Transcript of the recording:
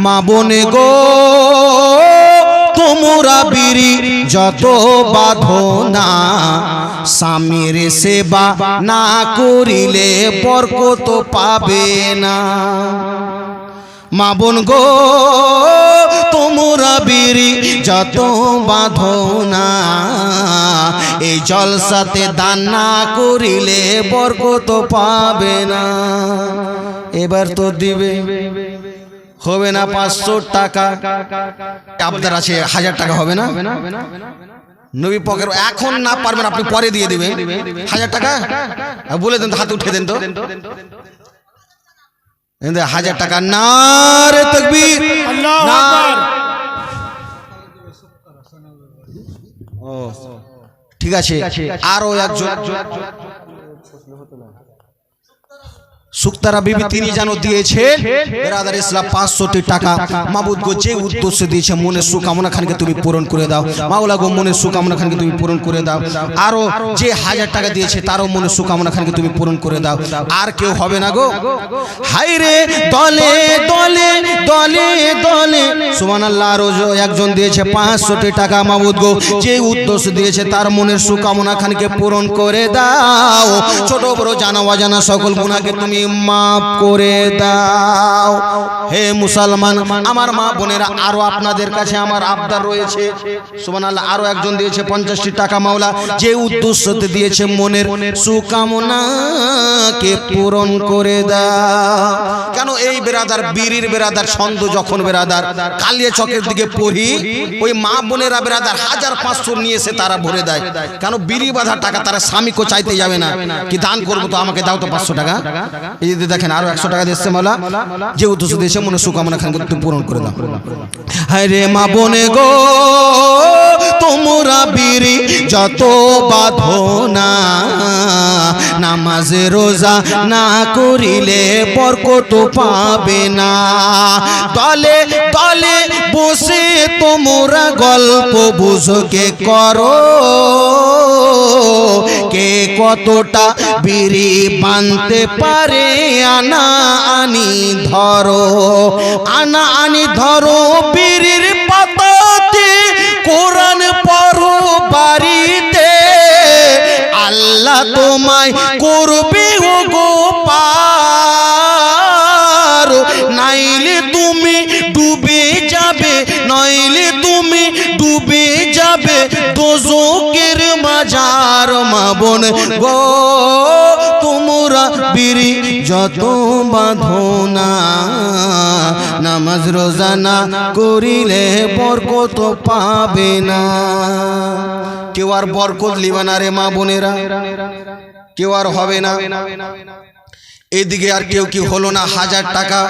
মা বোনে গো তোমরা বিড়ি যত বাঁধো না, স্বামীর সেবা না করিলে বরকত পাবে না। মা বোন গো তোমরা বিড়ি যত বাঁধো না, এই জলসাতে দান না করিলে বরকত পাবে না। এবার তো দিবে হবে না 500 টাকা, আপনার আছে 1000 টাকা হবে না? নবী পকেট এখন না পারবেন আপনি পরে দিয়ে দিবেন 1000 টাকা বলে দেন তো, হাত উঠে দেন তো 1000 টাকা। নারে তাকবীর, আল্লাহু আকবার। ও ঠিক আছে, আরো একজন সুক্তারা বিবি তিনি যেন দিয়েছেন ব্রাদার ইসলাম 500 টাকা। মাবুদ গো যে উদ্দেশ্যে দিয়েছে মনের সুকামনা খানকে তুমি পূরণ করে দাও। মাওলা গো মনের সুকামনা খানকে তুমি পূরণ করে দাও। আরো যে 1000 টাকা দিয়েছে তারও মনের সুকামনা খানকে তুমি পূরণ করে দাও। আর কেউ হবে না গো। হাই রে দলে দলে দলে দলে সুবহানাল্লাহ। আরো একজন দিয়েছে 500 টাকা। মাবুদ গো যে উদ্দেশ্যে দিয়েছে তার মনের সুকামনা খানকে পূরণ করে দাও। ছোট বড় জানা অজানা সকল গুনাহকে তুমি মাফ করে দাও। হে মুসলমান আমার মা বোনেরা, আরো আপনাদের কাছে আমার আবদার রয়েছে। সুবহানাল্লাহ। আরো একজন দিয়েছে 50 টাকা। মাওলা যে উদ্দেশ্যতে দিয়েছে মনের সুকামনাকে পূরণ করে দাও। কেন এই বেরাদার বীরির বেরাদার ছন্দ যখন বেরাদার কালিয়া চকের দিকে পড়ি, ওই মা বোনেরা বেরাদার 1500 নিয়ে এসে তারা ভরে দেয়। কেন বিড়ি বাঁধার টাকা তারা স্বামীকে চাইতে যাবে না, কি দান করবো তো আমাকে দাও তো 500 টাকা। এই যে দেখেন আরো 100 টাকা দিচ্ছে মাওলা, যে উদ্দেশ্য দিয়েছে মনে সুকামনা খানকে তুমি পূরণ করে দাও। হায় রে মা বোনে গো তোমরা বিড়ি যত বাঁধো না, নামাজে রোজা না করিলে বরকত পাবে না। দলে দলে বসে তোমরা গল্প বুঝকে করো, কে কতটা বিড়ি বানতে পারে আনা আনি ধরো। আনা আনি ধরো বিড়ির পাতাতে, কোরআন পড়ো বাড়িতে, আল্লাহ তোমায় করবে ও গো পার। নাইলে তুমি ডুবে যাবে, নইলে তুমি ডুবে যাবে দোজখের মাজার। মা বোন গো তোমরা বিড়ি যত বাঁধো না, নামাজ রোজা না করিলে বরকত পাবে না। কেউ আর বরকত লিবে না রে মা বোনেরা, কেউ আর হবে না। এদিকে আর কেউ কি হলো না 1000 টাকা।